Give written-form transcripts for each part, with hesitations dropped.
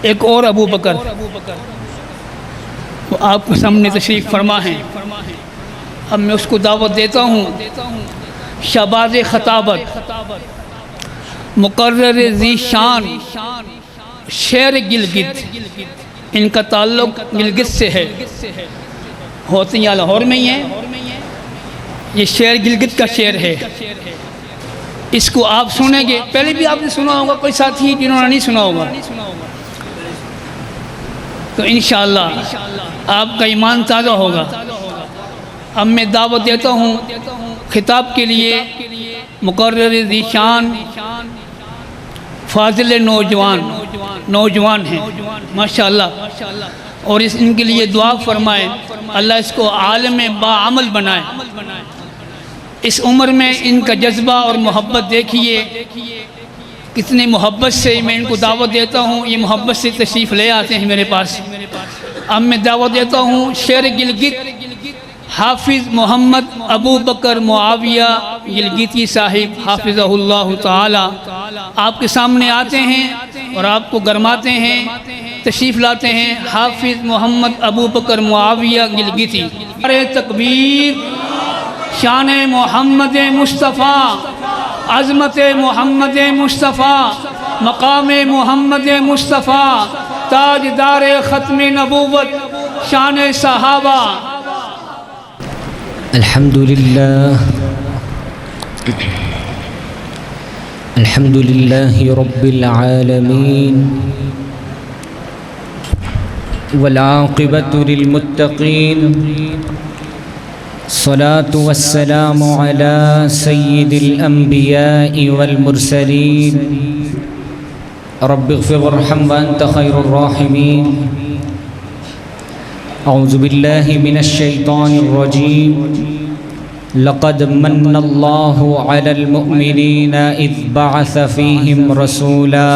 ایک اور ابو بکر وہ آپ کے سامنے تشریف فرما ہیں. اب میں اس کو دعوت دیتا ہوں. شہباز خطابت مقرر ذی شان شیر گلگت، ان کا تعلق گلگت سے ہے، ہوتے ہیں لاہور میں ہی ہیں. یہ شعر گلگت کا شعر ہے. اس کو آپ سنیں گے. پہلے بھی آپ نے سنا ہوگا، کوئی ساتھی جنہوں نے نہیں سنا ہوگا. تو انشاءاللہ آپ کا ایمان تازہ ہوگا. اب میں دعوت دیتا ہوں خطاب کے لیے مقرر ذی شان فاضل نوجوان ہیں ماشاءاللہ، اور ان کے لیے دعا فرمائیں اللہ اس کو عالم باعمل بنائے. اس عمر میں ان کا جذبہ اور محبت دیکھیے کتنی محبت سے میں ان کو دعوت دیتا ہوں. یہ محبت سے تشریف لے آتے ہیں میرے پاس. اب میں دعوت دیتا ہوں شعر گلگت حافظ محمد ابو بکر معاویہ گلگتی صاحب حافظہ اللہ تعالی آپ کے سامنے آتے ہیں اور آپ کو گرماتے ہیں، تشریف لاتے ہیں. حافظ محمد ابو بکر معاویہ گلگتی. نعرہ تکبیر. شان محمد مصطفیٰ، عظمت محمد مصطفیٰ، مقام محمد مصطفیٰ، تاجدار ختم نبوت، شان صحابہ. الحمدللہ رب العالمین والعاقبۃ للمتقین، الصلاة والسلام على سید الانبیاء والمرسلین. رب اغفر وارحم وانت خیر الراحمین. اعوذ باللہ من الشیطان الرجیم. لقد من اللہ علی المؤمنین اذ بعث فیہم رسولا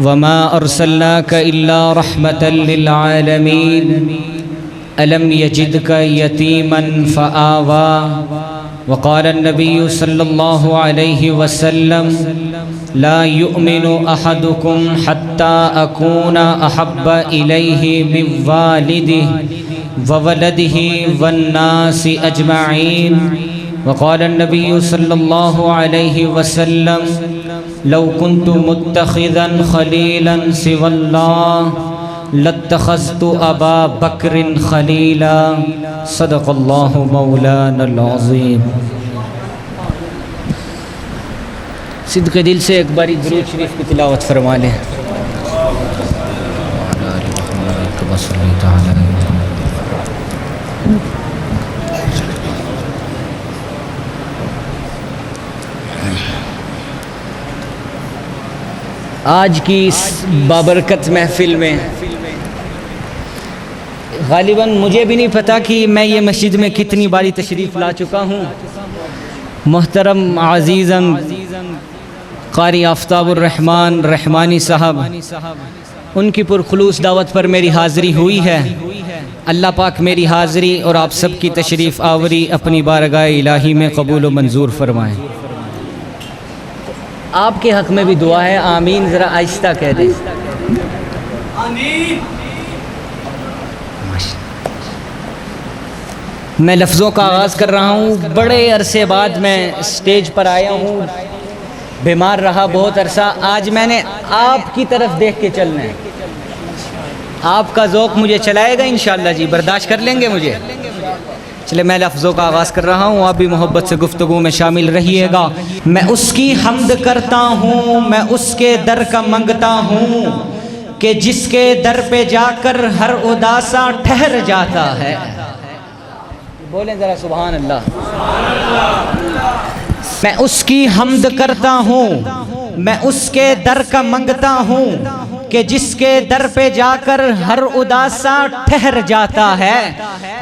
وما ارسلناک الا رحمة للعالمین. ألم يجدك يتيما فآوى. وقال النبي صلى الله عليه وسلم لا يؤمن أحدكم حتى أكون أحب إليه من والده وولده والناس أجمعين. وقال النبي صلى الله عليه وسلم لو كنت متخذا خليلا سوى الله لاتخذت ابا بکر خلیلا. صدق اللہ مولانا العظیم. صدق دل سے ایک باری درود شریف کی تلاوت فرما لیں. آج کی اس بابرکت محفل میں غالباً مجھے بھی نہیں پتہ کہ میں یہ مسجد میں کتنی باری تشریف لا چکا ہوں. محترم عزیزاً قاری آفتاب الرحمن رحمانی صاحب، ان کی پرخلوص دعوت پر میری حاضری ہوئی ہے. اللہ پاک میری حاضری اور آپ سب کی تشریف آوری اپنی بارگاہ الہی میں قبول و منظور فرمائیں. آپ کے حق میں بھی دعا ہے. آمین. ذرا آہستہ کہہ دیں. آمین. میں لفظوں کا آغاز کر رہا ہوں. بڑے عرصے بعد میں اسٹیج پر آیا ہوں. بیمار رہا بہت عرصہ. آج میں نے آپ کی طرف دیکھ کے چلنا ہے. آپ کا ذوق مجھے چلائے گا انشاءاللہ. جی برداشت کر لیں گے مجھے؟ چلے میں لفظوں کا آغاز کر رہا ہوں. آپ بھی محبت سے گفتگو میں شامل رہیے گا. میں اس کی حمد کرتا ہوں، میں اس کے در کا منگتا ہوں کہ جس کے در پہ جا کر ہر اداسا ٹھہر جاتا ہے. بولیں ذرا سبحان اللہ. میں اس کی حمد کرتا ہوں، میں اس کے در کا منگتا ہوں کہ جس کے در پہ جا کر ہر اداسا ٹھہر جاتا ہے.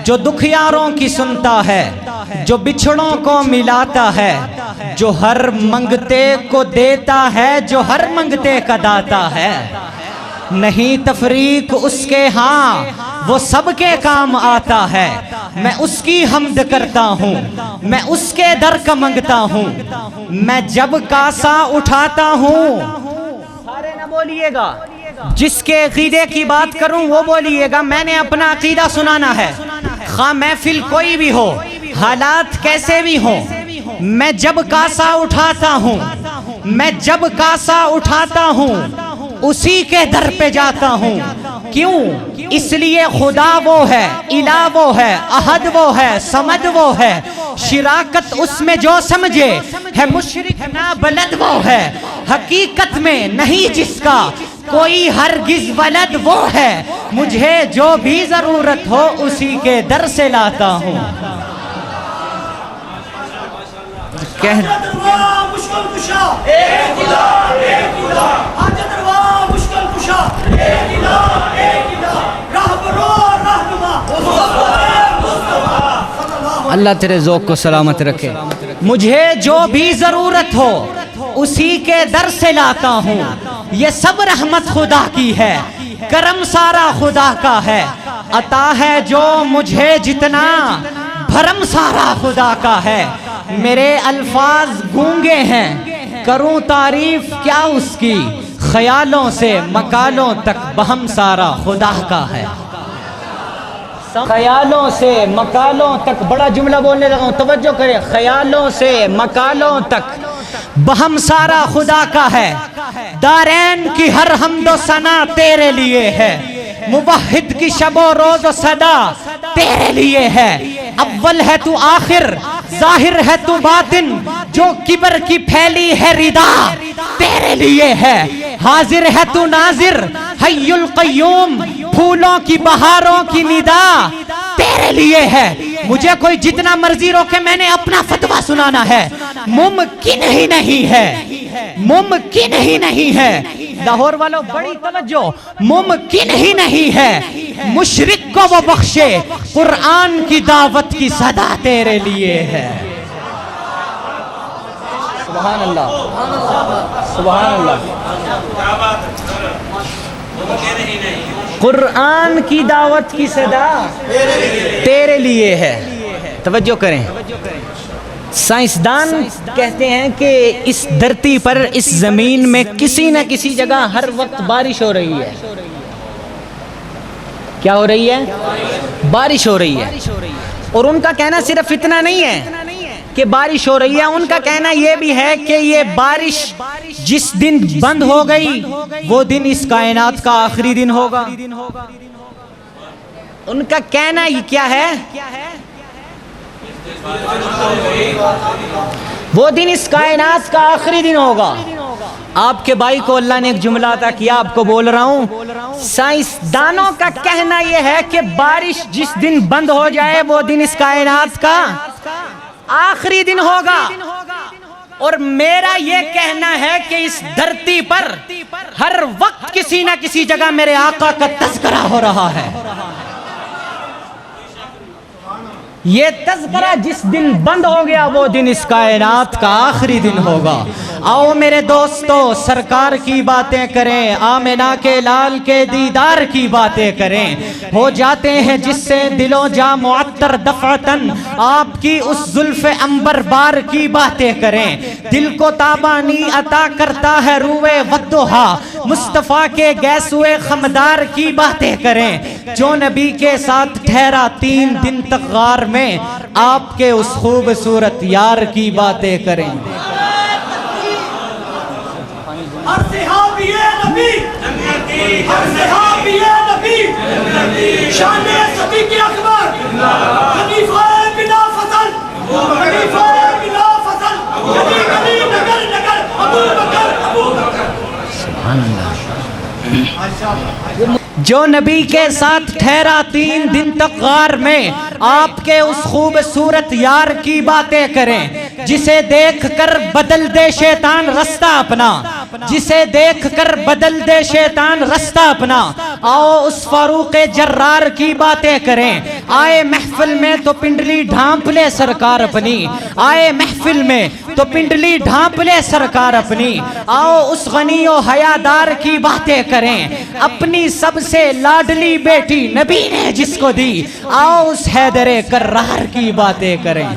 جو دکھیاروں کی سنتا ہے، جو بچھڑوں کو ملاتا ہے، جو ہر منگتے کو دیتا ہے، جو ہر منگتے کا داتا ہے. نہیں تفریق اس کے ہاں، وہ سب کے کام آتا ہے. میں اس کی حمد کرتا ہوں، میں اس کے در کا منگتا ہوں. میں جب کاسا اٹھاتا ہوں، سارے نہ بولیے گا، جس کے عقیدے کی بات کروں وہ بولیے گا. میں نے اپنا عقیدہ سنانا ہے. خواہ محفل کوئی بھی ہو, حالات کیسے بھی ہوں, میں جب کاسا اٹھاتا ہوں, میں جب کاسا اٹھاتا ہوں اسی کے در پہ جاتا ہوں. کیوں؟ اس لیے خدا وہ ہے, الہ وہ ہے, احد وہ ہے, صمد وہ ہے. شراکت اس میں جو سمجھے ہے مشرک نابلد وہ ہے. حقیقت میں نہیں جس کا کوئی ہرگز ولد وہ ہے. مجھے جو بھی ضرورت ہو اسی کے در سے لاتا ہوں. اللہ تیرے ذوق کو سلامت رکھے. مجھے جو بھی ضرورت ہو اسی کے در سے لاتا ہوں. یہ سب رحمت خدا کی ہے, کرم سارا خدا کا ہے. عطا ہے جو مجھے جتنا, بھرم سارا خدا کا ہے. میرے الفاظ گونگے ہیں, کروں تعریف کیا اس کی. خیالوں سے مکالوں تک بہم سارا خدا کا ہے. خیالوں سے مکالوں تک, بڑا جملہ بولنے لگا ہوں, توجہ کرے. خیالوں سے مکالوں تک بہم سارا خدا کا ہے. دارین کی ہر حمد و ثنا تیرے لیے ہے. موحد کی شب و روز و صدا تیرے لیے ہے. اول ہے تو آخر, ظاہر ہے تو باطن, جو کبر کی پھیلی ہے ردا تیرے لیے ہے. حاضر ہے تو ناظر, حی القیوم, پھولوں کی بہاروں کی ندا تیرے لیے ہے. مجھے کوئی جتنا مرضی روکے, میں نے اپنا فتویٰ سنانا ہے. ممکن ہی نہیں ہے, ممکن ہی نہیں ہے. لاہور والوں بڑی توجہ, ممکن ہی نہیں ہے مشرک کو وہ بخشے. قرآن کی دعوت کی صدا تیرے لیے ہے. سبحان اللہ, سبحان اللہ. قرآن کی دعوت کی صدا تیرے لیے ہے. توجہ کریں. سائنسدان کہتے ہیں کہ اس دھرتی پر, اس زمین میں کسی نہ کسی جگہ ہر وقت بارش ہو رہی ہے. کیا ہو رہی ہے؟ بارش ہو رہی ہے. اور ان کا کہنا صرف اتنا نہیں ہے کہ بارش ہو رہی ہے, ان کا کہنا یہ بھی ہے کہ یہ بارش جس دن بند ہو گئی وہ دن اس کائنات کا آخری دن ہوگا. ان کا کہنا یہ کیا ہے؟ وہ دن اس کائنات کا آخری دن ہوگا. آپ کے بھائی کو اللہ نے ایک جملہ عطا کیا, آپ کو بول رہا ہوں. سائنسدانوں کا کہنا یہ ہے کہ بارش جس دن بند ہو جائے وہ دن اس کائنات کا آخری دن ہوگا. اور میرا یہ کہنا ہے کہ اس دھرتی پر ہر وقت کسی نہ کسی جگہ میرے آقا کا تذکرہ ہو رہا ہے. یہ تذکرہ جس دن بند ہو گیا وہ دن اس کائنات کا آخری دن ہوگا. آؤ میرے دوستو سرکار کی باتیں کریں, آمنہ کے لال کے دیدار کی باتیں کریں. ہو جاتے ہیں جس سے دلوں جا معطر دفعتن, آپ کی اس زلف عنبر بار کی باتیں کریں. دل کو تابانی عطا کرتا ہے روئے ودھا, مصطفیٰ کے گیسوئے خمدار کی باتیں کریں. جو نبی کے ساتھ ٹھہرا 3 دن تک غار میں, آپ کے اس خوبصورت یار کی باتیں کریں. ہر صحابی نبی, ہر صحابی نبی, شان صدیق اکبر, خلیفہ بلا فضل, خلیفہ بلا فضل, گلی گلی نگر نگر ابو بکر. سبحان اللہ. جو نبی کے ساتھ ٹھہرا 3 دن تک غار میں, آپ کے اس خوبصورت یار کی باتیں کریں. جسے دیکھ کر بدل دے شیطان رستہ اپنا, جسے دیکھ کر بدل دے شیطان رستہ اپنا. آؤ اس فاروق جرار کی باتیں کریں. آئے محفل میں تو پنڈلی ڈھانپ لے سرکار اپنی, آئے محفل میں تو پنڈلی ڈھانپ لے سرکار اپنی. آؤ اس غنی و حیادار کی باتیں کریں, اپنی سب سے لاڈلی بیٹی نبی نے جس کو دی. آؤ اس حیدر کرار کی باتیں کریں.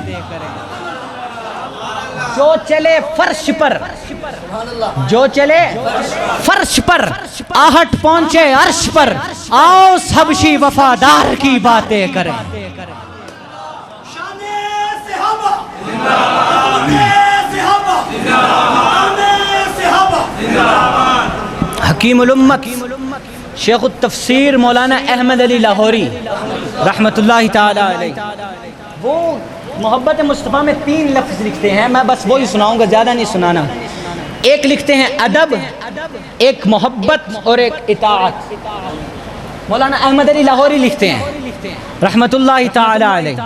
جو چلے فرش پر، جو چلے فرش پر، آہٹ پہنچے عرش پر، آؤ حبشی وفادار کی باتیں کریں۔ شان صحابہ عظمت صحابہ مقام صحابہ۔ حکیم الامت شیخ التفسیر مولانا احمد علی لاہوری رحمت اللہ تعالی علیہ، وہ محبت مصطفیٰ میں 3 لفظ لکھتے ہیں، میں بس وہی سناؤں گا، زیادہ نہیں سنانا۔ ایک لکھتے ہیں ادب، ایک محبت اور ایک اطاعت۔ مولانا احمد علی لاہوری لکھتے ہیں رحمت اللہ تعالی علیہ،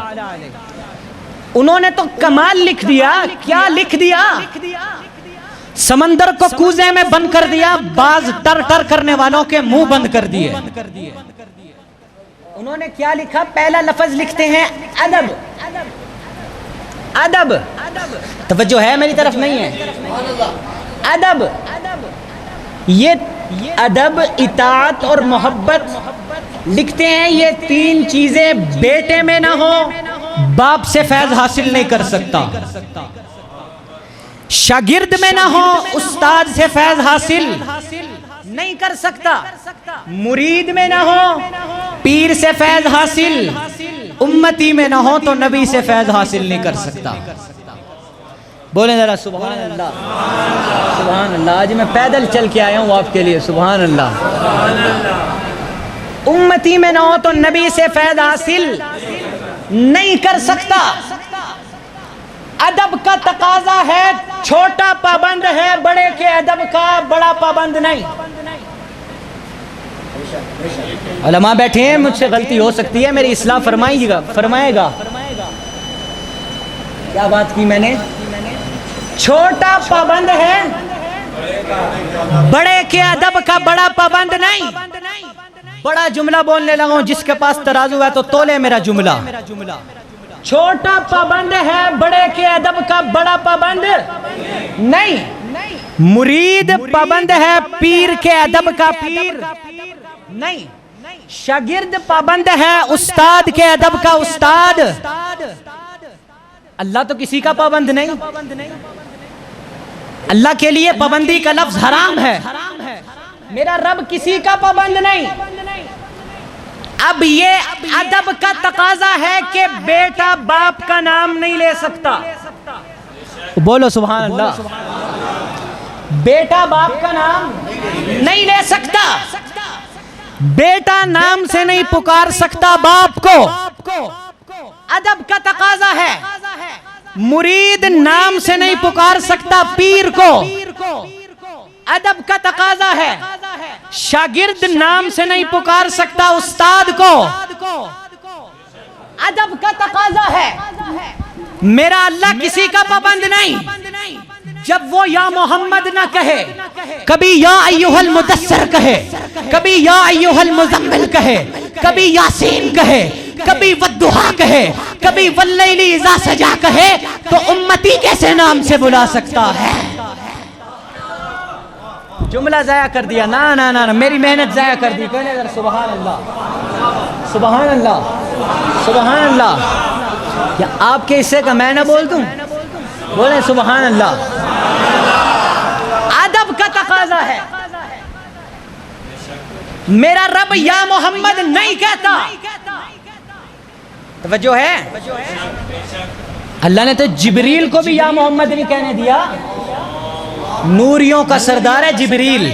انہوں نے تو کمال لکھ دیا۔ کیا لکھ دیا؟ سمندر کو کوزے میں بند کر دیا، باز ٹر ٹر کرنے والوں کے منہ بند کر دیے۔ انہوں نے کیا لکھا؟ پہلا لفظ لکھتے ہیں ادب۔ ادب، توجہ ہے میری طرف نہیں ہے؟ ادب، یہ ادب، اطاعت اور محبت لکھتے ہیں، یہ 3 چیزیں بیٹے میں نہ ہو باپ سے فیض حاصل نہیں کر سکتا، شاگرد میں نہ ہو استاد سے فیض حاصل نہیں کر سکتا، مرید میں نہ ہو پیر سے فیض حاصل، امتی میں نہ ہو تو نبی سے فیض حاصل نہیں کر سکتا۔ بولیں ذرا سبحان اللہ، سبحان اللہ۔ آج میں پیدل چل کے آیا ہوں آپ کے لیے، سبحان اللہ۔ امتی میں نہ ہو تو نبی سے فیض حاصل نہیں کر سکتا۔ ادب کا تقاضا ہے، چھوٹا پابند ہے بڑے کے ادب کا، بڑا پابند نہیں۔ علماء بیٹھے ہیں، مجھ سے غلطی ہو سکتی ہے، میری اصلاح فرمائے گا۔ کیا بات کی میں نے؟ چھوٹا پابند ہے بڑے کے ادب کا، بڑا پابند نہیں۔ بڑا جملہ بولنے لگا ہوں، جس کے پاس ترازو ہے تو تولے میرا جملہ۔ چھوٹا پابند ہے بڑے کے ادب کا، بڑا پابند نہیں۔ مرید پابند ہے پیر کے ادب کا، پیر نہیں۔ شاگرد پابند ہے استاد کے ادب کا، استاد۔ اللہ تو کسی کا پابند نہیں، اللہ کے لیے پابندی کا لفظ حرام ہے۔ میرا رب کسی کا پابند نہیں۔ اب یہ ادب کا تقاضا ہے کہ بیٹا باپ کا نام نہیں لے سکتا۔ بولو سبحان اللہ۔ بیٹا باپ کا نام نہیں لے سکتا، بیٹا نام سے نہیں پکار سکتا باپ کو، ادب کا تقاضا ہے۔ مرید نام سے نہیں پکار سکتا پیر کو، ادب کا تقاضا ہے۔ شاگرد نام سے نہیں پکار سکتا استاد کو، ادب کا تقاضا ہے۔ میرا اللہ کسی کا پابند نہیں۔ جب وہ یا محمد نہ کہے، کبھی یا ایھا المدثر کہے، کبھی یا ایھا المزمل کہے، کبھی یاسین کہے، کبھی والضحیٰ کہے، کبھی واللیل اذا سجا کہے، تو امتی کیسے نام سے بلا سکتا ہے؟ جملہ ضائع کر دیا، نا میری محنت ضائع کر دی۔ کہنے ذرا سبحان اللہ، سبحان اللہ، سبحان اللہ۔ کیا آپ کے حصے کا میں نہ بول دوں؟ بولیں سبحان اللہ۔ ادب کا تقاضا ہے۔ میرا رب یا محمد نہیں کہتا، توجہ ہے؟ اللہ نے تو جبریل کو بھی یا محمد نہیں کہنے دیا۔ نوریوں کا سردار ہے جبریل،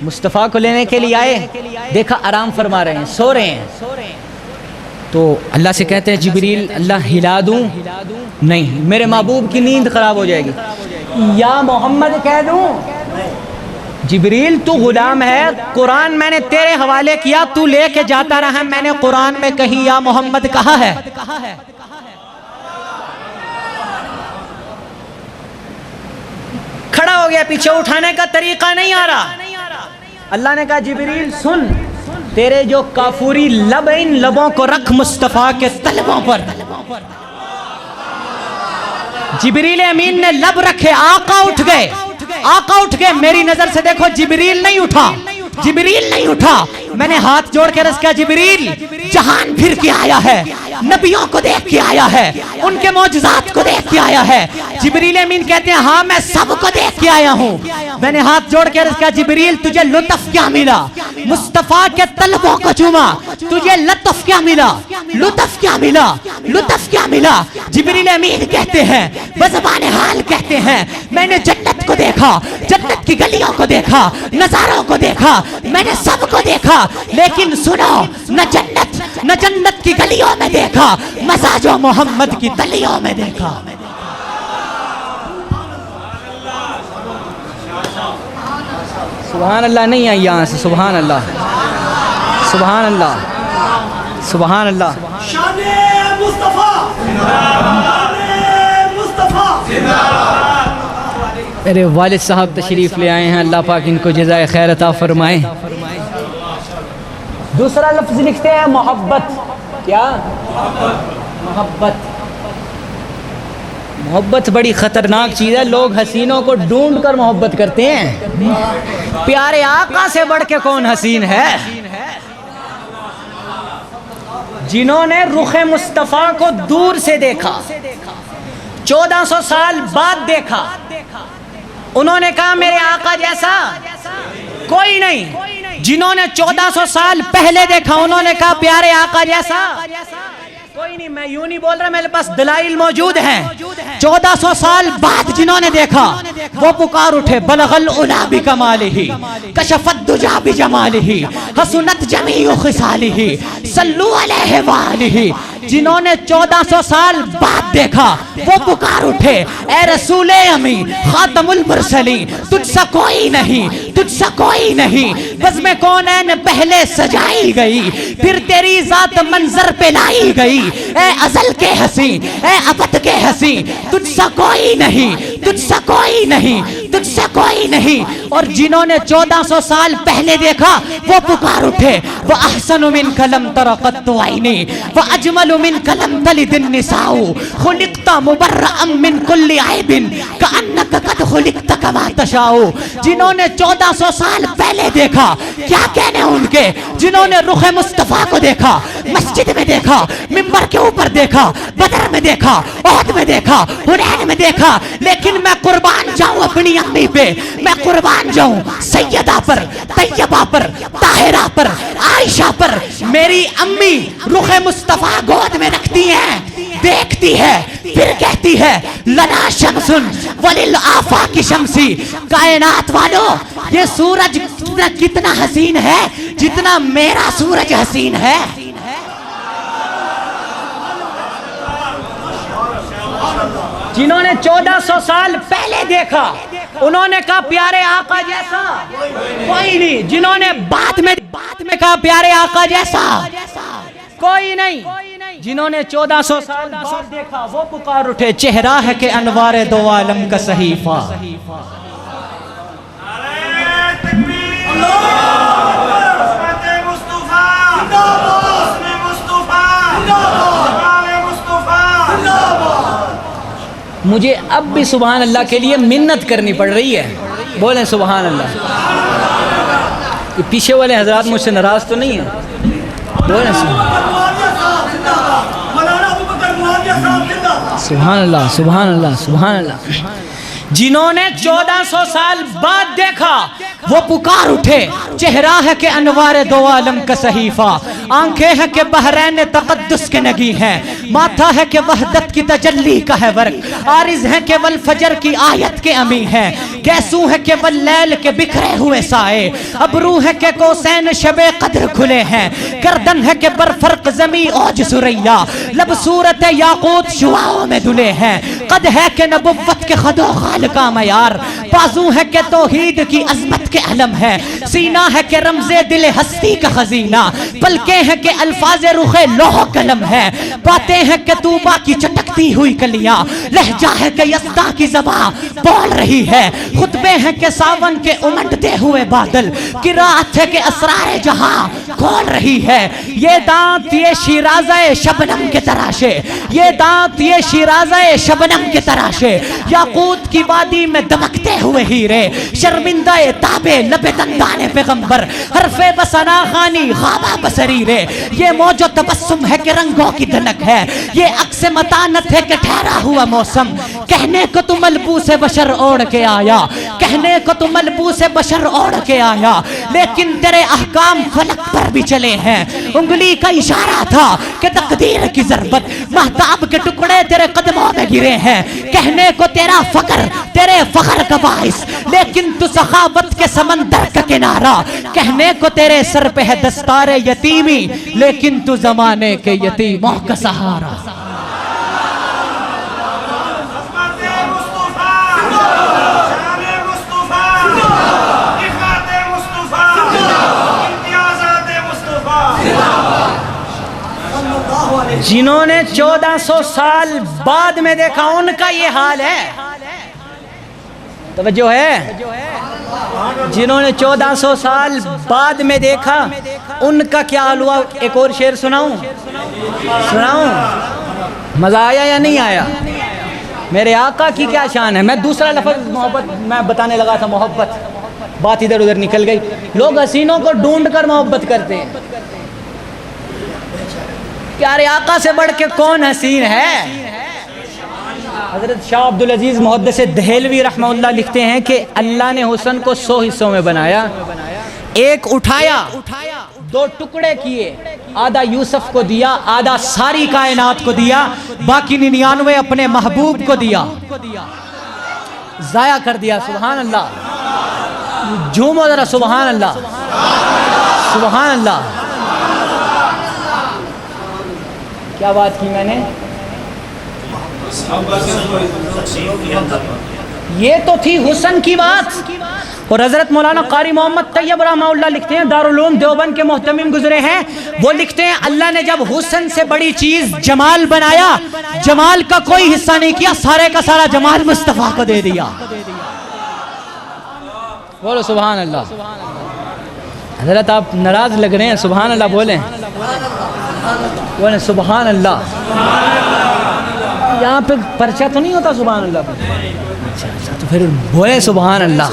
مصطفیٰ کو لینے کے لیے آئے، دیکھا آرام فرما رہے ہیں، سو رہے ہیں، تو اللہ سے کہتے ہیں جبریل اللہ ہلا دوں؟ نہیں، میرے محبوب کی نیند خراب ہو جائے گی۔ یا محمد کہہ دوں؟ جبریل تو غلام ہے، قرآن میں نے تیرے حوالے کیا، تو لے کے جاتا رہا، میں نے قرآن میں کہیں یا محمد کہا ہے؟ کھڑا ہو گیا، پیچھے اٹھانے کا طریقہ نہیں آ رہا۔ اللہ نے کہا جبریل سن، تیرے جو کافوری لب ہیں، ان لبوں کو رکھ مصطفیٰ کے طلبوں پر۔ جبریل امین نے لب رکھے، آقا اٹھ گئے، آقا اٹھ گئے۔ میری نظر سے دیکھو جبریل نہیں اٹھا، جبریل نہیں اٹھا۔ میں نے ہاتھ جوڑ کے عرض کیا جبریل جہان پھر کے آیا ہے، نبیوں کو دیکھ کے آیا ہے, ان کے معجزات کو دیکھ کے آیا ہے. جبریل امین کہتے ہیں ہاں میں سب کو دیکھ کے آیا ہوں. میں نے ہاتھ جوڑ کے کہا جبریل تجھے لطف کیا ملا؟ مصطفیٰ کے طلبوں کو چوما, تجھے لطف کیا ملا؟ لطف کیا ملا؟ لطف کیا ملا؟ جبریل امین کہتے ہیں بزبان حال کہتے ہیں میں نے جنت کو دیکھا, جنت کی گلیوں کو دیکھا, نظاروں کو دیکھا, میں نے سب کو دیکھا, لیکن سنو نہ جنت کی گلیوں میں دیکھا, مزاجو محمد کی تلیوں میں دیکھا. سبحان اللہ نہیں آئی یہاں سے. سبحان اللہ, سبحان اللہ, سبحان اللہ. شان مصطفیٰ میرے والد صاحب تشریف لے آئے ہیں, اللہ پاک ان کو جزائے خیر عطا فرمائیں. دوسرا لفظ لکھتے ہیں محبت. کیا؟ محبت. محبت بڑی خطرناک چیز ہے. لوگ حسینوں کو ڈھونڈ کر محبت کرتے ہیں. پیارے آقا سے بڑھ کے کون حسین ہے؟ جنہوں نے رخ مصطفیٰ کو دور سے دیکھا, 1400 سال بعد دیکھا, انہوں نے کہا میرے آقا جیسا کوئی نہیں. جنہوں نے 1400 سال پہلے دیکھا انہوں نے کہا پیارے آقا جیسا کوئی نہیں. میں یوں نہیں بول رہا, میرے پاس دلائل موجود ہیں. 1400 سال بعد جنہوں نے دیکھا وہ پکار اٹھے بلغ العلا بکمالہ کشف الدجا بجمالہ حسنت جمیع خصالہ صلو علیہ وآلہ. جنہوں نے 1400 سال بعد دیکھا وہ پکار اٹھے اے رسول امی خاتم المرسلین تجھ سا کوئی نہیں, تجھ سا کوئی نہیں. بزم کونین پہلے سجائی گئی, پھر تیری ذات منظر پہ لائی گئی. اے ازل کے حسین, اے ابد کے حسین, تجھ سا کوئی نہیں, تجھ سا کوئی نہیں, تجھ سا کوئی نہیں. اور جنہوں نے 1400 سال پہلے دیکھا وہ پکار اٹھے وَأَحْسَنُ مِنْكَ لَمْ تَرَ قَطُّ عَيْنِي وَأَجْمَلُ مِنْكَ لَمْ تَلِدِ النِّسَاءُ خُلِقْتَ مُبَرَّأً مِنْ كُلِّ عَيْبٍ كَأَنَّكَ قَدْ خُلِقْتَ كَمَا تَشَاءُ. جنہوں نے 1400 سال پہلے دیکھا, کیا کہنے ان کے, جنہوں نے رخ مصطفیٰ کو دیکھا, مسجد میں دیکھا, منبر کے اوپر دیکھا, بدر میں دیکھا, احد میں دیکھا, حنین میں دیکھا. لیکن میں قربان جاؤں اپنی امی پہ, میں قربان جاؤں سیدہ پر, طیبہ پر, طاہرہ پر, عائشہ پر. میری امی رخ مصطفیٰ گود میں رکھتی ہیں, دیکھتی ہے, پھر کہتی ہے لنا شمسن وللآفاق شمسی. کائنات والو یہ سورج کتنا حسین ہے جتنا میرا سورج حسین ہے. جنہوں نے 1400 سال پہلے دیکھا انہوں نے کہا پیارے آقا جیسا کوئی نہیں. جنہوں نے بعد میں کہا پیارے آقا جیسا کوئی نہیں. جنہوں نے 1400 سال بعد دیکھا وہ پکار اٹھے چہرہ ہے کہ انوار دو عالم کا صحیفہ. مجھے اب بھی سبحان اللہ کے لیے منت کرنی پڑ رہی ہے. بولیں سبحان اللہ. یہ پیچھے والے حضرات مجھ سے ناراض تو نہیں ہیں؟ بولیں سبحان اللہ, سبحان اللہ, سبحان اللہ. جنہوں نے 1400 سال بعد دیکھا وہ پکار اٹھے چہرہ ہے کہ انوار دو عالم کا صحیفہ. آنکھیں ہیں کہ بحرین تقدس کے نگی ہیں, ماتھا ہے کہ وحدت کی تجلی کا ہے ورق, عارض ہے کہ والفجر کی آیت کے امی ہیں, گیسو ہے کہ واللیل کے بکھرے ہوئے سائے, ابرو ہے کہ کوسین شب قدر کھلے ہیں, گردن ہے کہ برفرق زمی اوج سریا, لب صورت یاقوت شعاؤں میں دلے ہیں, قد ہے کہ نبوت کے خدو خال کا معیار, بازو ہے کہ توحید کی عظمت کے علم ہے, سینہ ہے کہ رمز دل ہستی کا خزینہ, پلکیں ہیں کہ الفاظ رخ لوح قلم ہے, باتیں ہیں کہ طوبہ کی چٹکتی ہوئی کلیاں, لہجہ ہے کہ یزدہ کی زبان بول رہی ہے, خطبے ہیں کہ ساون کے امنڈتے ہوئے بادل, قرات ہے کہ اسرار جہاں کھول رہی ہے. یہ دانت یہ شیرازہ شبنم کے تراشے, یہ دانت یہ شیرازہ شبنم کے تراشے, یاقوت کی وادی میں دمکتے ہوئے ہیرے, شرمندہ تابے لب دندان پیغمبر پیغمبر، حرف بسنا خانی خوابہ بسری رے، یہ موج و تبسم ہے کہ رنگوں کی دھنک ہے، یہ عکس متانت ہے کہ ٹھہرا ہوا موسم، کہنے کو تو ملبوس بشر اوڑھ کے آیا، کہنے کو تو ملبوس بشر اوڑھ کے آیا، لیکن تیرے احکام فلک پر بھی چلے ہیں، انگلی کا اشارہ تھا کہ تقدیر کی ضربت، مہتاب کے ٹکڑے تیرے قدموں میں گرے ہیں، کہنے کو تیرا فقر تیرے فخر کا باعث، لیکن تو سخاوت کے سمندر کا کنارہ، کہنے کو تیرے سر پہ ہے دستار یتیمی، لیکن تو زمانے کے یتیموں کا سہارا۔ جنہوں نے 1400 سال بعد میں دیکھا ان کا یہ حال ہے، توجہ ہے، جنہوں نے 1400 سال بعد میں دیکھا ان کا کیا حال ہوا۔ ایک اور شعر سناؤں، مزہ آیا یا نہیں آیا؟ میرے آقا کی کیا شان ہے۔ میں دوسرا لفظ محبت میں بتانے لگا تھا، محبت، بات ادھر ادھر نکل گئی۔ لوگ حسینوں کو ڈھونڈ کر محبت کرتے ہیں، پیارے آقا سے بڑھ کے کون حسین ہے؟ حضرت شاہ عبدالعزیز محدث دہلوی رحمہ اللہ لکھتے ہیں کہ اللہ نے حسن کو 100 حصوں میں بنایا، ایک اٹھایا، 2 ٹکڑے کیے، آدھا یوسف کو دیا، آدھا ساری کائنات کو دیا، باقی 99 اپنے محبوب کو دیا، ضائع کر دیا۔ سبحان اللہ، جھومو ذرا، سبحان اللہ، سبحان اللہ۔ کیا بات کی میں نے؟ یہ تو تھی حسن کی بات۔ اور حضرت مولانا قاری محمد طیب رحمہ اللہ لکھتے ہیں، دارالعلوم دیوبند کے محتمم گزرے ہیں، وہ لکھتے ہیں اللہ نے جب حسن سے بڑی چیز جمال بنایا، جمال کا کوئی حصہ نہیں کیا، سارے کا سارا جمال مصطفیٰ کو دے دیا۔ بولو سبحان اللہ۔ حضرت آپ ناراض لگ رہے ہیں، سبحان اللہ بولیں، بولیں سبحان اللہ۔ یہاں پہ پرچہ تو نہیں ہوتا سبحان اللہ پہ؟ اچھا تو پھر بولے سبحان اللہ۔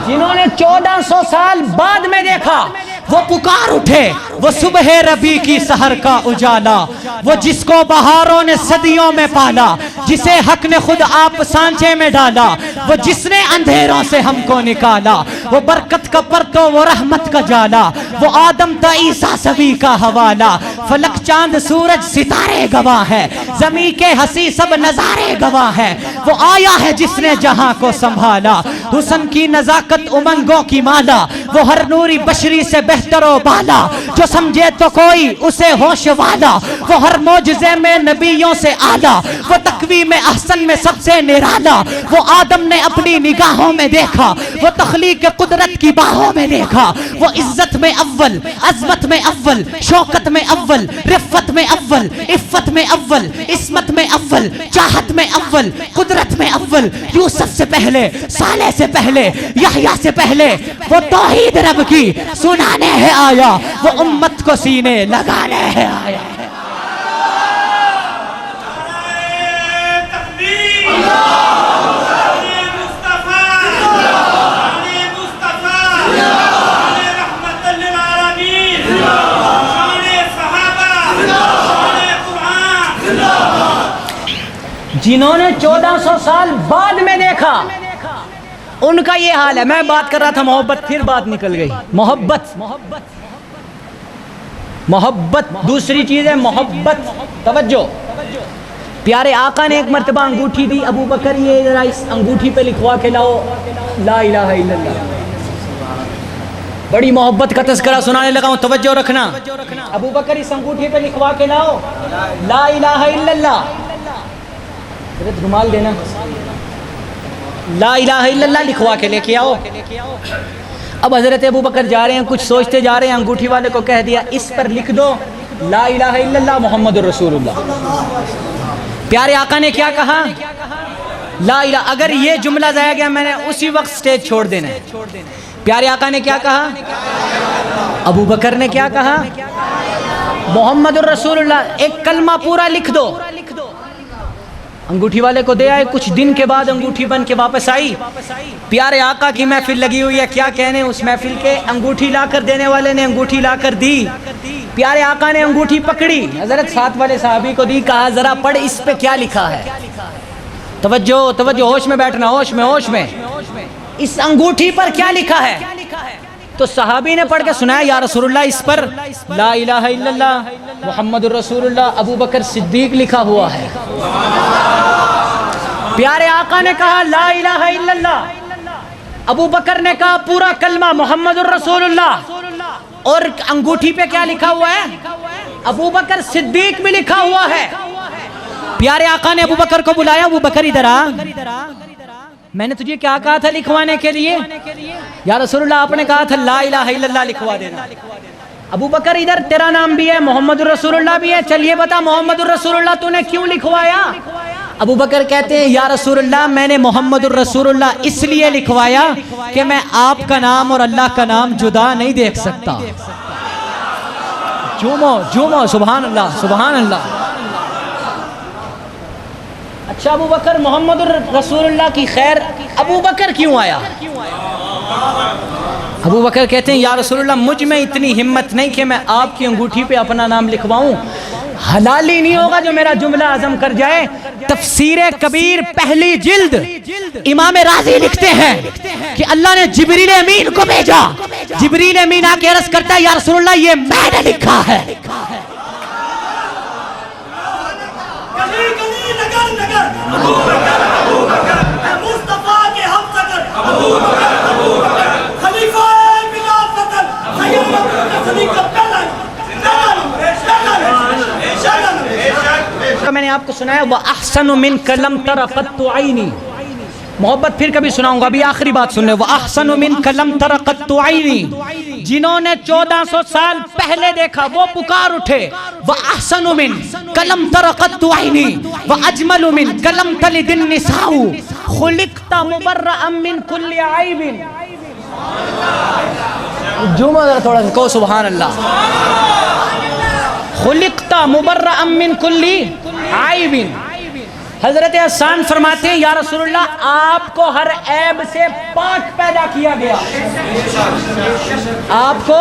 جنہوں نے 1400 سال بعد میں دیکھا وہ پکار اٹھے، وہ صبح ربیع کی سحر کا اجالا، وہ جس کو بہاروں نے صدیوں میں پالا، جسے حق نے خود آپ سانچے میں ڈالا، وہ جس نے اندھیروں سے ہم کو نکالا، وہ برکت کا پرتو، وہ رحمت کا جالا، وہ آدم تا عیسیٰ سبھی کا حوالہ، فلک چاند سورج ستارے گواہ ہے، زمین کے ہنسی سب نظارے گواہ ہے، وہ آیا ہے جس نے جہاں کو سنبھالا، حسن کی نزاکت امنگوں کی مالا، وہ ہر نوری بشری سے بہتر و بالا، جو سمجھے تو کوئی اسے ہوش والا، وہ ہر معجزے میں نبیوں سے اعلیٰ، وہ تقویم احسن میں سب سے نرالا، وہ آدم نے اپنی نگاہوں میں دیکھا، وہ تخلیق قدرت کی باہوں میں دیکھا، وہ عزت میں اول، عظمت میں اول، شوکت میں اول، رفت میں اول، عفت میں اول، عصمت میں اول، چاہت میں اول، قدرت میں اول، یوسف سے پہلے، صالح سے پہلے، یحییٰ سے پہلے، وہ توحید رب کی سنانے ہے آیا، وہ امت کو سینے لگانے ہے آیا۔ جنہوں نے 1400 سال بعد میں دیکھا ان کا یہ حال ہے۔ میں بات کر رہا تھا محبت، پھر بات نکل گئی۔ محبت، محبت دوسری چیز ہے، محبت۔ توجہ، پیارے آقا نے ایک مرتبہ انگوٹھی دی، ابو بکر یہ ذرا اس انگوٹھی پہ لکھوا کے لاؤ لا الہ الا اللہ۔ بڑی محبت کا تذکرہ سنانے لگا ہوں، توجہ رکھنا۔ ابو بکر اس انگوٹھی پہ لکھوا کے لاؤ لا الہ الا اللہ۔ حضرت رومال دینا، لا الہ الا اللہ لکھوا کے لے کے آؤ۔ اب حضرت ابو بکر جا رہے ہیں، کچھ سوچتے جا رہے ہیں، انگوٹھی والے کو کہہ دیا اس پر لکھ دو لا الہ الا اللہ محمد الرسول اللہ۔ پیارے آقا نے کیا کہا؟ لا الہ۔ اگر یہ جملہ ضائع گیا میں نے اسی وقت سٹیج چھوڑ دینا ہے۔ پیارے آقا نے کیا کہا؟ ابو بکر نے کیا کہا؟ محمد الرسول اللہ۔ ایک کلمہ پورا لکھ دو۔ انگوٹھی والے کو دے آئے. کچھ دن کے بعد انگوٹھی بن کے واپس آئی. پیارے آقا کی محفل لگی ہوئی ہے, کیا کہنے اس محفل کے. انگوٹھی لا کر دینے والے نے انگوٹھی لا کر دی. پیارے آقا نے انگوٹھی پکڑی, حضرت ساتھ والے صحابی کو دی, کہا ذرا پڑھ اس پہ کیا لکھا ہے. توجہ توجہ, ہوش میں بیٹھنا, ہوش میں ہوش میں. اس انگوٹھی پر کیا لکھا ہے؟ تو صحابی نے پڑھ کے سنایا, یا رسول اللہ اس پر لا الہ الا اللہ محمد الرسول اللہ ابو بکر صدیق لکھا ہوا ہے. پیارے آقا نے کہا لا الہ الا اللہ, ابو بکر نے کہا پورا کلمہ محمد الرسول اللہ, اور انگوٹھی پہ کیا لکھا ہوا ہے؟ ابو بکر صدیق بھی لکھا ہوا ہے. پیارے آقا نے ابو بکر کو بلایا, ابو بکر ادھر آ, میں نے تجھے کیا کہا تھا لکھوانے کے لیے؟ یا رسول اللہ آپ نے کہا تھا لا الہ الا اللہ لکھوا دینا. ابو بکر ادھر, تیرا نام بھی ہے, محمد الرسول اللہ بھی ہے, چلیے بتا محمد الرسول اللہ تو نے کیوں لکھوایا؟ ابو بکر کہتے ہیں یا رسول اللہ میں نے محمد الرسول اللہ اس لیے لکھوایا کہ میں آپ کا نام اور اللہ کا نام جدا نہیں دیکھ سکتا. جھومو جھومو, سبحان اللہ سبحان اللہ. اچھا ابو بکر محمد رسول اللہ کی خیر, ابو بکر کیوں آیا؟ ابو بکر کہتے ہیں یا رسول اللہ مجھ میں اتنی ہمت نہیں کہ میں آپ کی انگوٹھی پہ اپنا نام لکھواؤں, حلال ہی نہیں ہوگا جو میرا جملہ عزم کر جائے. تفسیر کبیر پہلی جلد امام رازی لکھتے ہیں کہ اللہ نے جبریل امین کو بھیجا. جبریل امین آ کے عرض کرتا ہے یا رسول اللہ یہ میں نے لکھا ہے. گلی گلی نگر نگر ابو بکر ابو بکر مصطفیٰ کے ہم سفر ابو بکر ابو بکر خلیفہ بلا فتن خیر صدیق پہلا میں نے آپ کو سنایا وَأَحْسَنُ مِنْكَ لَمْ تَرَ قَطُّ عَيْنِي, محبت پھر کبھی سناؤں گا, ابھی آخری بات سن لیں. وَأَحْسَنُ مِنْكَ لَمْ تَرَ قَطُّ عَيْنِي, جنہوں نے 1400 سال پہلے دیکھا وہ پکار اٹھے. وَأَحْسَنُ مِنْكَ لَمْ تَرَ قَطُّ عَيْنِي وَأَجْمَلُ مِنْكَ لَمْ تَلِدِ النِّسَاءُ خُلِقْتَ مُبَرَّأً مِنْ كُلِّ عَيْبٍ. جمعہ ذرا تھوڑا سا کہو سبحان اللہ. خلقت مبرأ من کل عیب. حضرت حسان فرماتے ہیں یا رسول اللہ آپ کو ہر عیب سے پاک پیدا کیا گیا. آپ کو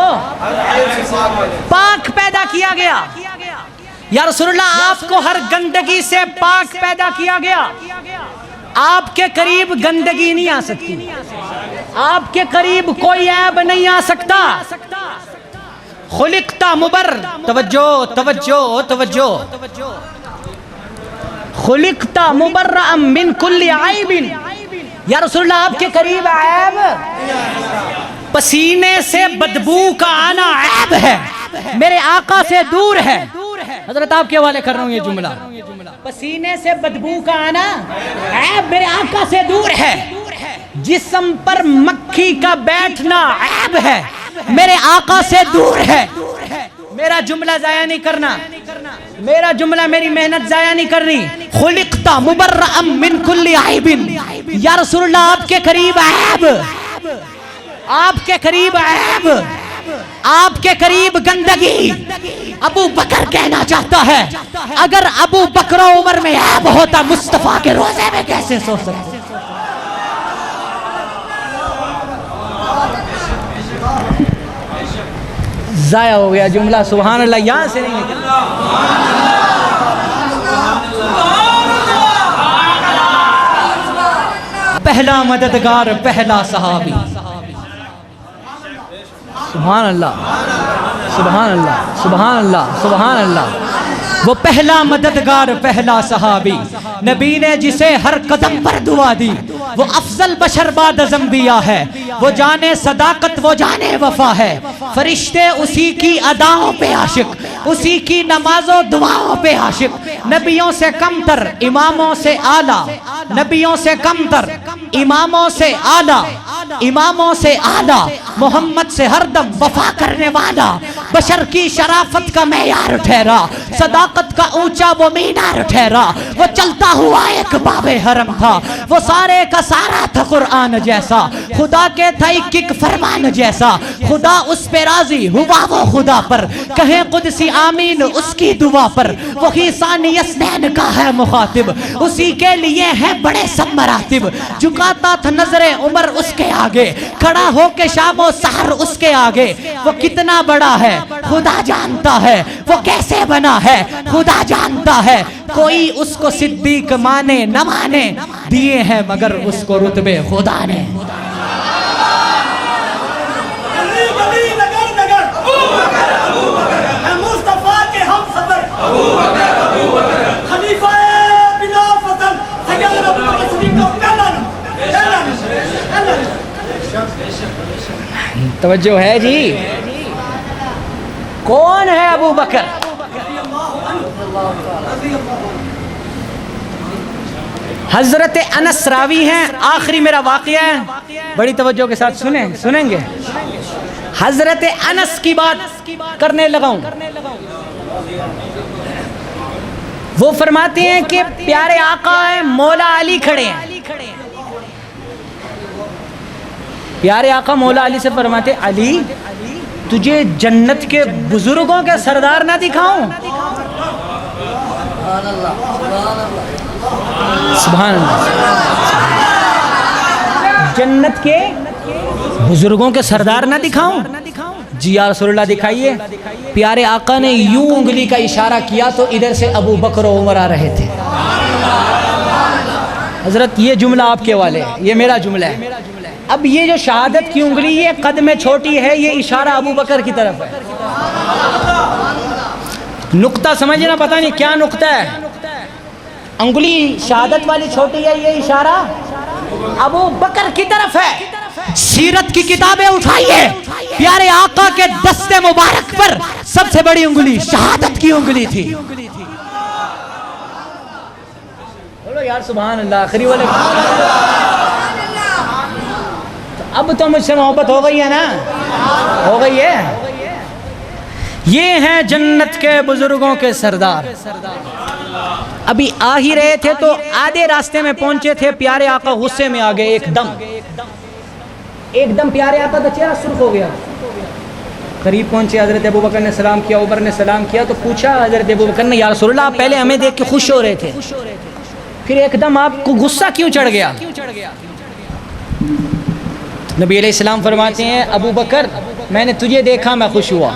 پاک پیدا کیا گیا. یا رسول اللہ آپ کو ہر گندگی سے پاک پیدا کیا گیا. آپ کے قریب گندگی نہیں آ سکتی, آپ کے قریب کوئی عیب نہیں آ سکتا. خلقت مبر, توجہ توجہ توجہ, خلقت مبرأ من کل عیب. یا رسول اللہ آپ کے قریب عیب, پسینے سے بدبو کا آنا عیب ہے, میرے آقا سے دور ہے. حضرت آپ کے حوالے کر رہا ہوں یہ جملہ, پسینے سے بدبو کا آنا عیب میرے آقا سے دور ہے. جسم پر مکھی کا بیٹھنا عیب ہے, میرے آقا سے دور ہے. میرا جملہ ضائع نہیں کرنا, میرا جملہ میری محنت ضائع نہیں کرنی. خلقت مبرأ من کل عیب. یا رسول اللہ آپ کے قریب عیب, آپ کے قریب عیب, آپ کے قریب گندگی. ابو بکر کہنا چاہتا ہے اگر ابو بکر و عمر میں عیب ہوتا مصطفیٰ کے روزے میں کیسے سو سکتے. ضائع ہو گیا جملہ, سبحان اللہ, یہاں سے نہیں نکلا. پہلا مددگار پہلا صحابی, سبحان اللہ سبحان اللہ سبحان اللہ سبحان اللہ. وہ پہلا مددگار پہلا صحابی, نبی نے جسے ہر قدم پر دعا دی. وہ افضل بشر بعد از انبیاء ہے, وہ جانے صداقت وہ جانے وفا ہے. فرشتے اسی کی اداؤں پہ عاشق, اسی کی نماز و دعاؤں پہ عاشق. نبیوں سے کم تر اماموں سے اعلیٰ, نبیوں سے کم تر اماموں سے اعلیٰ, اماموں سے اعلیٰ, محمد سے ہر دم وفا کرنے والا. بشر کی شرافت کا معیار ٹھہرا, صداقت کا اونچا وہ مینار ٹھہرا. وہ چلتا ہوا ایک باب حرم تھا, وہ سارے کا سارا تھا قرآن جیسا. خدا کے تھا ایک ایک فرمان جیسا, خدا اس پہ راضی ہوا وہ خدا پر، کہیں قدسی آمین اس کی دعا پر، وہی ثانی اسنین کا ہے مخاطب، اسی کے لیے ہے بڑے سب مراتب، جھکاتا تھا نظر عمر اس کے آگے، کھڑا ہو کے شام و سحر اس کے آگے، وہ کتنا بڑا ہے خدا جانتا ہے، وہ کیسے بنا ہے خدا جانتا ہے، کوئی اس کو صدیق مانے نہ مانے، دیے ہیں مگر اس کو رتبے خدا نے۔ گلی گلی نگر نگر اے مصطفیٰ کے ہم سفر خلیفہ بلا فضل سیدنا ابو بکر صدیق کو پہلا توجہ ہے جی؟ کون ہے ابو بکر؟ حضرت انس راوی ہیں، آخری میرا واقعہ ہے، بڑی توجہ کے ساتھ سنیں گے۔ حضرت انس کی بات کرنے لگا ہوں، وہ فرماتے ہیں کہ پیارے آقا ہیں، مولا علی کھڑے ہیں، پیارے آقا مولا علی سے فرماتے ہیں علی تجھے جنت کے بزرگوں کے سردار نہ دکھاؤں؟ سبحان اللہ، جنت کے بزرگوں کے سردار نہ دکھاؤں؟ جی یا رسول اللہ دکھائیے۔ پیارے آقا نے یوں انگلی کا اشارہ کیا تو ادھر سے ابو بکر و عمر آ رہے تھے۔ حضرت یہ جملہ آپ کے والے، یہ میرا جملہ ہے۔ اب یہ جو شہادت کی انگلی یہ قد میں چھوٹی ہے، یہ اشارہ ابو بکر کی طرف ہے۔ نقطہ سمجھنا، پتہ نہیں کیا نقطہ ہے، انگلی شہادت والی چھوٹی ہے، یہ اشارہ ابو بکر کی طرف ہے۔ سیرت کی کتابیں اٹھائیے، پیارے آقا کے دست مبارک پر سب سے بڑی انگلی شہادت کی انگلی تھی۔ بولو یار سبحان اللہ، آخری والے۔ اب تو مجھ سے محبت ہو گئی ہے نا؟ ہو گئی ہے۔ یہ ہیں جنت کے بزرگوں کے سردار۔ ابھی آ ہی رہے تھے تو آدھے راستے میں پہنچے تھے، پیارے آقا غصے میں آ گئے، ایک دم پیارے آقا کا چہرہ سرخ ہو گیا۔ قریب پہنچے، حضرت ابو بکر نے سلام کیا، عمر نے سلام کیا، تو پوچھا حضرت ابو بکر نے یا رسول اللہ آپ پہلے ہمیں دیکھ کے خوش ہو رہے تھے، پھر ایک دم آپ کو غصہ کیوں چڑھ گیا؟ نبی علیہ السلام فرماتے ہیں ابو بکر میں نے تجھے دیکھا میں خوش ہوا،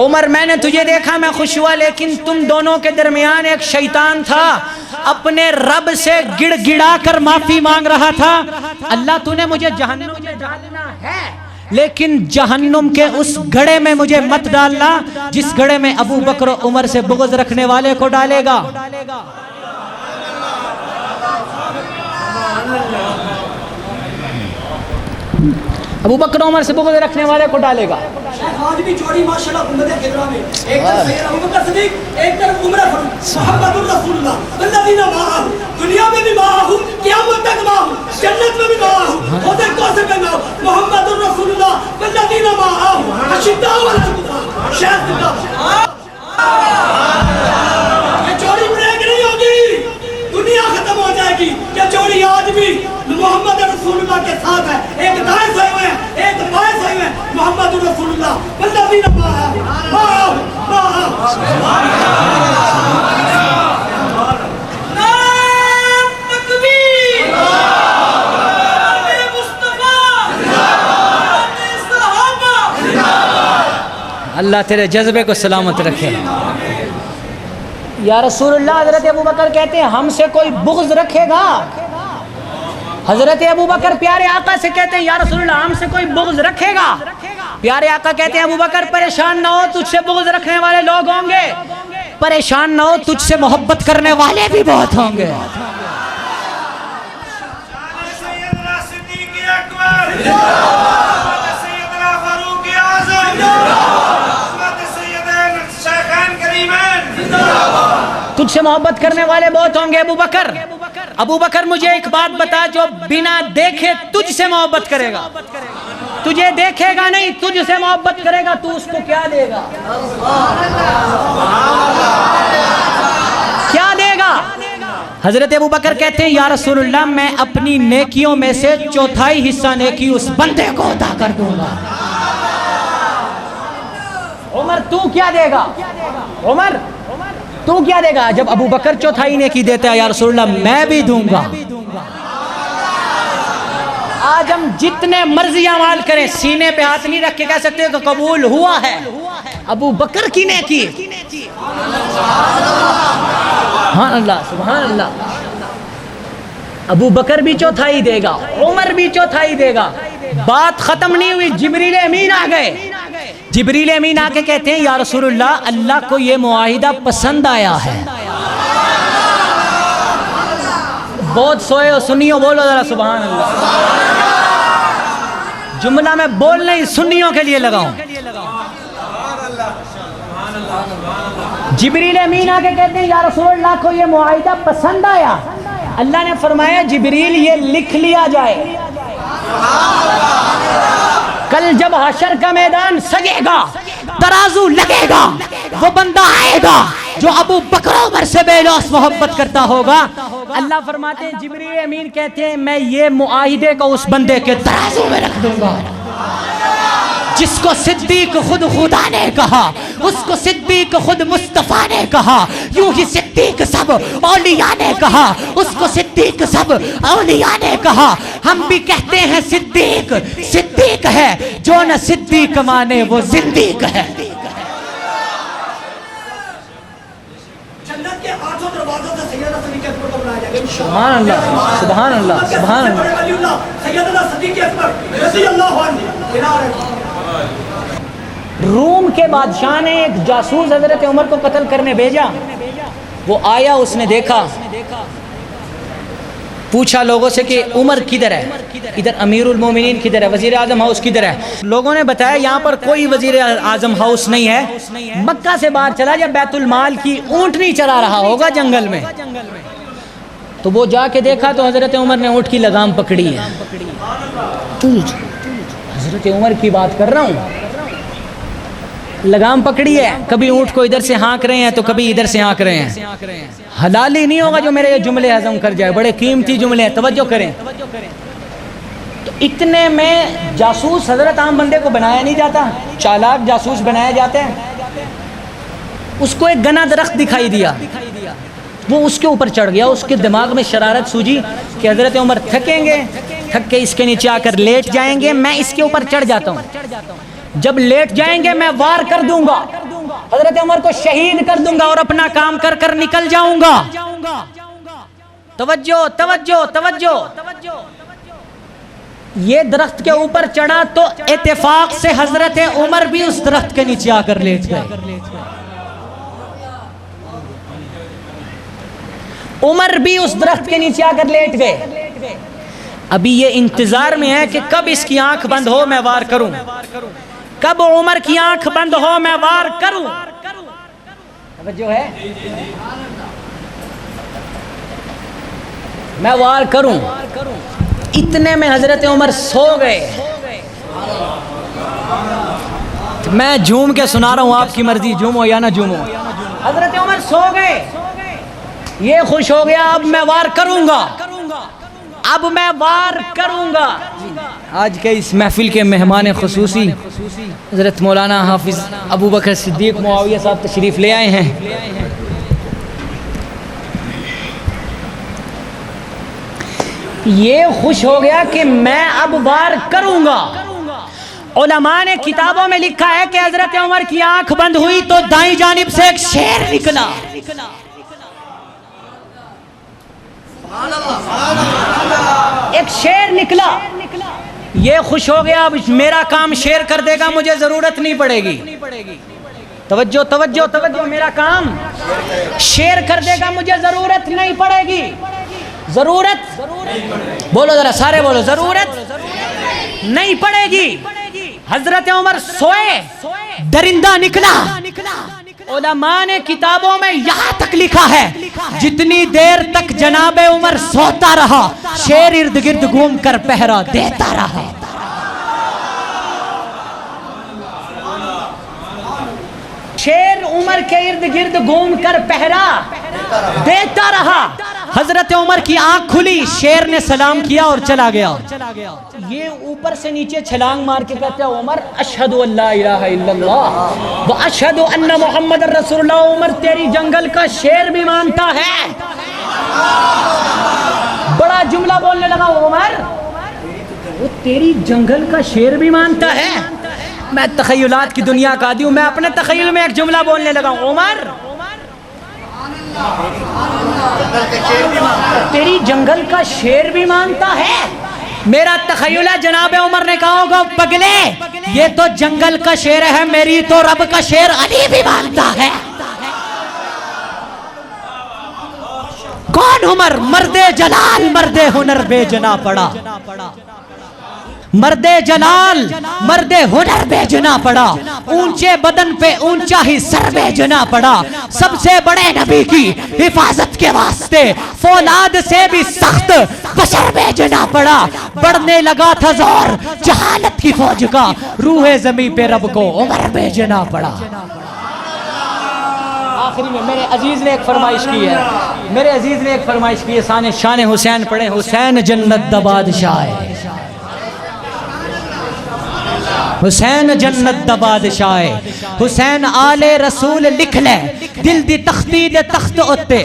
عمر میں نے تجھے دیکھا میں خوش ہوا، لیکن تم دونوں کے درمیان ایک شیطان تھا، اپنے رب سے گڑ گڑا کر معافی مانگ رہا تھا، اللہ تو نے مجھے جہنم میں ڈالنا ہے لیکن جہنم کے اس گڑھے میں مجھے مت ڈالنا جس گڑھے میں ابو بکر و عمر سے بغض رکھنے والے کو ڈالے گا۔ ابو بکر عمر سے بغض رکھنے والے کو ڈالے گا۔ آج بھی جوڑی ماشاءاللہ امت خضرا میں ایک طرف سیدنا ابو بکر صدیق، ایک طرف عمر فاروق، محمد الرسول اللہ والذین معہ، دنیا میں بھی معہ، قیامت تک معہ، جنت میں بھی معہ، حوض کوثر میں معہ، محمد الرسول اللہ والذین معہ، اشداء علی الکفار، شہد اللہ۔ یہ جوڑی بریک نہیں ہوگی، دنیا ختم ہو جائے گی، یہ جوڑی آج بھی محمد رسول اللہ کے ساتھ ہے، ایک دائیں سوئے ہوئے ہیں، ایک بائیں سوئے ہوئے ہیں، محمد رسول اللہ والذین معہ، تکبیر، مصطفیٰ، صحابہ، اللہ تیرے جذبے کو سلامت رکھے۔ یا رسول اللہ، حضرت ابو بکر کہتے ہیں ہم سے کوئی بغض رکھے گا؟ حضرت ابو بکر پیارے آقا سے کہتے ہیں یا رسول اللہ ہم سے کوئی بغض رکھے گا؟ پیارے آقا کہتے ہیں ابو بکر پریشان نہ ہو، تجھ سے بغض رکھنے والے لوگ ہوں گے، پریشان نہ ہو، تجھ سے محبت کرنے والے بھی بہت ہوں گے۔ سیدنا صدیق اکبر، سیدنا فاروق اعظم، سیدنا شیخین کریمین، تجھ سے محبت کرنے والے بہت ہوں گے ابو بکر۔ ابو بکر مجھے ایک بات بتا، جو بنا دیکھے تجھ سے محبت کرے گا، تجھے دیکھے گا نہیں تجھ سے محبت کرے گا، تو اس کو کیا دے گا؟ کیا دے گا؟ حضرت ابو بکر کہتے ہیں یا رسول اللہ میں اپنی نیکیوں میں سے چوتھائی حصہ نیکی اس بندے کو عطا کر دوں گا۔ عمر تو کیا دے گا؟ عمر تو کیا دے گا؟ جب ابو بکر چوتھائی نیکی دیتا ہے یا رسول اللہ میں بھی دوں گا. آج ہم جتنے مرضی اعمال کریں سینے پہ ہاتھ نہیں رکھ کے کہہ سکتے کہ قبول ہوا ہے. ابو بکر کی نیکی, سبحان اللہ سبحان اللہ. ابو بکر بھی چوتھائی دے گا, عمر بھی چوتھائی دے گا. بات ختم نہیں ہوئی, جبریل امین آ گئے. جبریل امین آ کے کہتے ہیں یا رسول اللہ, اللہ کو یہ معاہدہ پسند آیا ہے. بہت سوئے ہو, سنیوں بولو ذرا سبحان اللہ. جملہ میں بول نہیں, سنیوں کے لیے لگاؤں. جبریل امین آ کے کہتے ہیں یا رسول اللہ کو یہ معاہدہ پسند آیا. اللہ نے فرمایا جبریل یہ لکھ لیا جائے, کل جب حشر کا میدان سجے گا, ترازو لگے گا, وہ بندہ آئے گا جو ابو بکر عمر سے بے لوث محبت کرتا ہوگا. اللہ فرماتے ہیں جبریل امین کہتے ہیں میں یہ معاہدے کو اس بندے کے ترازو میں رکھ دوں گا. جس کو صدیق خود خدا نے کہا, اس کو صدیق خود مصطفیٰ نے کہا, یوں ہی صدیق سب اولیاء نے کہا, اس کو صدیق سب اولیاء نے کہا. ہم بھی کہتے ہیں صدیق صدیق ہے, جو نہ صدیق مانے وہ زندیق ہے. جنت کے آٹھوں دروازوں سے سیدنا صدیق اکبر کو بلایا جائے گا. سبحان اللہ سبحان اللہ سبحان اللہ. ولی اللہ سیدنا صدیق اکبر رضی اللہ عنہ. روم کے بادشاہ نے ایک جاسوس حضرت عمر کو قتل کرنے بھیجا. وہ آیا, اس نے دیکھا, پوچھا لوگوں سے کہ عمر کدھر ہے, ادھر امیر المومنین کدھر ہے, وزیر اعظم ہاؤس کدھر ہے. لوگوں نے بتایا یہاں پر کوئی وزیر اعظم ہاؤس نہیں ہے. مکہ سے باہر چلا جب بیت المال کی اونٹنی چلا رہا ہوگا جنگل میں, تو وہ جا کے دیکھا تو حضرت عمر نے اونٹ کی لگام پکڑی ہے. حضرت عمر کی بات کر رہا ہوں, لگام پکڑی ہے. کبھی اونٹ کو ادھر سے ہانک رہے ہیں تو کبھی ادھر سے ہانک رہے ہیں. حلال ہی نہیں ہوگا جو میرے یہ جملے ہضم کر جائے, بڑے قیمتی جملے ہیں, توجہ کریں. تو اتنے میں جاسوس حضرت عام بندے کو بنایا نہیں جاتا, چالاک جاسوس بنایا جاتے ہیں. اس کو ایک گنا درخت دکھائی دیا, وہ اس کے اوپر چڑھ گیا. اس کے دماغ میں شرارت سوجی کہ حضرت عمر تھکیں گے, تھک کے اس کے نیچے آ کر لیٹ جائیں گے, میں اس کے اوپر چڑھ جاتا ہوں. جب لیٹ جائیں گے میں وار کر دوں گا, حضرت عمر کو شہید کر دوں گا اور اپنا کام کر کر نکل جاؤں گا. توجہ توجہ توجہ. یہ درخت کے اوپر چڑھا تو اتفاق سے حضرت عمر بھی اس درخت کے نیچے آ کر لیٹ گئے. عمر بھی اس درخت کے نیچے آ کر لیٹ گئے. ابھی یہ انتظار میں ہے کہ کب اس کی آنکھ بند ہو میں وار کروں, کب عمر کی آنکھ بند ہو میں وار کروں. توجہ ہے, میں وار کروں. اتنے میں حضرت عمر سو گئے. میں جھوم کے سنا رہا ہوں, آپ کی مرضی جھومو یا نہ جھومو. حضرت عمر سو گئے, یہ خوش ہو گیا, اب میں وار کروں گا, اب میں وار کروں گا. آج کے اس محفل کے مہمان خصوصی حضرت مولانا حافظ ابو بکر صدیق معاویہ صاحب تشریف لے آئے ہیں. یہ خوش ہو گیا کہ میں اب وار کروں گا. علماء نے کتابوں میں لکھا ہے کہ حضرت عمر کی آنکھ بند ہوئی تو دائیں جانب سے ایک شیر نکلا. ایک شیر نکلا. یہ خوش ہو گیا, اب میرا کام شیر کر دے گا, مجھے ضرورت نہیں پڑے گی. توجہ توجہ توجہ, میرا کام شیر کر دے گا, مجھے ضرورت نہیں پڑے گی. ضرورت بولو ذرا سارے بولو, ضرورت نہیں پڑے گی. حضرت عمر سوئے, درندہ نکلا. علماء نے کتابوں میں یہاں تک لکھا ہے جتنی دیر تک جناب عمر سوتا رہا شیر ارد گرد گھوم کر پہرا دیتا رہا. شیر عمر کے ارد گرد گھوم کر پہرا دیتا رہا. حضرت عمر کی آنکھ کھلی، شیر نے سلام کیا اور چلا گیا. یہ اوپر سے نیچے چھلانگ مار کے کہتا ہے عمر اشہد ان لا الہ الا اللہ واشہد ان محمد رسول اللہ. عمر تیری جنگل کا شیر بھی مانتا ہے. بڑا جملہ بولنے لگا عمر، وہ تیری جنگل کا شیر بھی مانتا ہے. میں تخیلات کی دنیا کا عادی ہوں، میں اپنے تخیل میں ایک جملہ بولنے لگا عمر تیری جنگل کا شیر بھی مانتا ہے. میرا تخیل ہے جناب عمر نے کہا ہوگا پگلے یہ تو جنگل کا شیر ہے، میری تو رب کا شیر علی بھی مانتا ہے. کون عمر؟ مرد جلال مرد ہنر بے جنا پڑا. مرد جلال مرد ہنر بے جنا پڑا. اونچے بدن پہ اونچا ہی سر بے جنا پڑا. سب سے بڑے نبی کی حفاظت کے واسطے فولاد سے بھی سخت بشر بے جنا پڑا. بڑھنے لگا تھا زور جہالت کی فوج کا، روح زمین پہ رب کو عمر بے جنا پڑا. آخری میں میرے عزیز نے ایک فرمائش کی ہے، میرے عزیز نے ایک فرمائش کی ہے، شان حسین پڑھیں. حسین جنت دا بادشاہ ہے، حسین جنت دا بادشاہ ہے. حسین آل رسول لکھ لے دل دی تختی دے تخت اتے،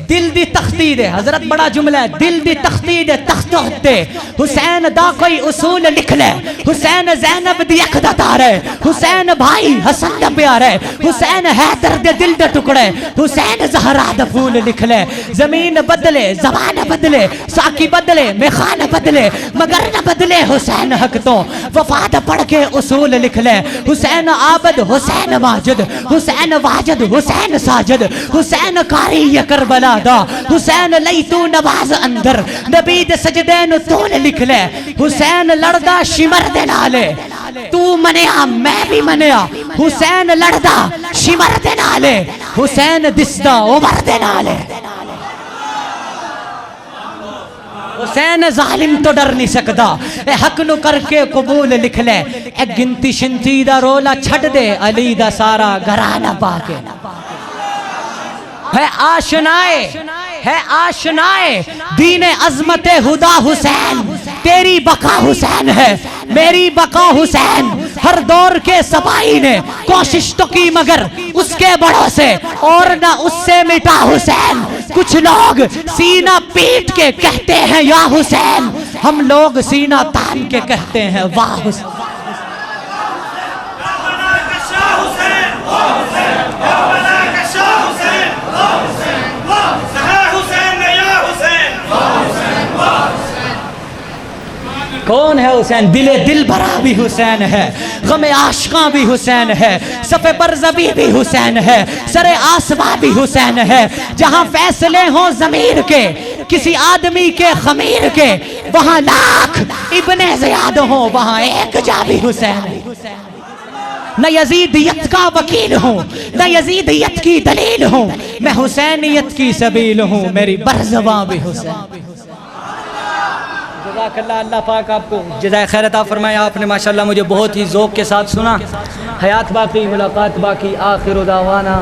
دل دی تختی دے. حضرت بڑا جملہ ہے، دل دی تختی دے تخت اتے. حسین دا کوئی اصول لکھ لے. حسین زینب دی اک دا تارے، حسین بھائی حسن دا پیارے، حسین حیدر دے دل دے ٹکڑے، حسین زہرا دا پھول لکھ لے. زمین بدلے زبان بدلے ساکی بدلے میخان بدلے مگر نہ بدلے حسین حق تو. وفاد پڑھ کے اصول لکھ لے. حسین عابد حسین ماجد حسین واجد حسین ساجد حسین قاری کربلا دا حسین لئی تو نواز اندر نبی دے سجدے نو طول لکھ لے. حسین لڑدا شمر دے نالے تو منیا میں بھی منیا. حسین لڑدا شمر دے نالے حسین دسدا عمر دے نالے. حسین ظالم تو ڈر نہیں سکتا، اے حق نو کر کے قبول لکھ لے. اے گنتی شنتی دا رولا چھڑ دے علی دا سارا گھرانہ پا کے. ہے آشنائے دین عظمت خدا حسین. تیری بقا حسین ہے میری بقا حسین. ہر دور کے سپاہی نے کوشش تو کی مگر اس کے بڑوں سے اور نہ اس سے مٹا حسین. کچھ لوگ سینہ پیٹ کے کہتے ہیں یا حسین، ہم لوگ سینہ تان کے کہتے ہیں واہ حسین. کون ہے حسین؟ دل بھرا بھی حسین ہے، غم عاشقاں بھی حسین ہے، صف برزبی بھی حسین ہے، سر آسماں بھی حسین ہے. جہاں فیصلے ہوں ضمیر کے کسی آدمی کے خمیر کے، وہاں لاکھ ابن زیاد ہوں وہاں ایک جا بھی حسین ہے. نہ یزیدیت کا وکیل ہوں نہ یزیدیت کی دلیل ہوں، میں حسینیت کی سبیل ہوں، میری برزباں بھی حسین. جزاک اللہ. اللہ پاک آپ کو جزائے خیر عطا فرمائے. آپ نے ماشاءاللہ مجھے بہت ہی ذوق کے ساتھ سنا. حیات باقی ملاقات باقی. آخر دعوانا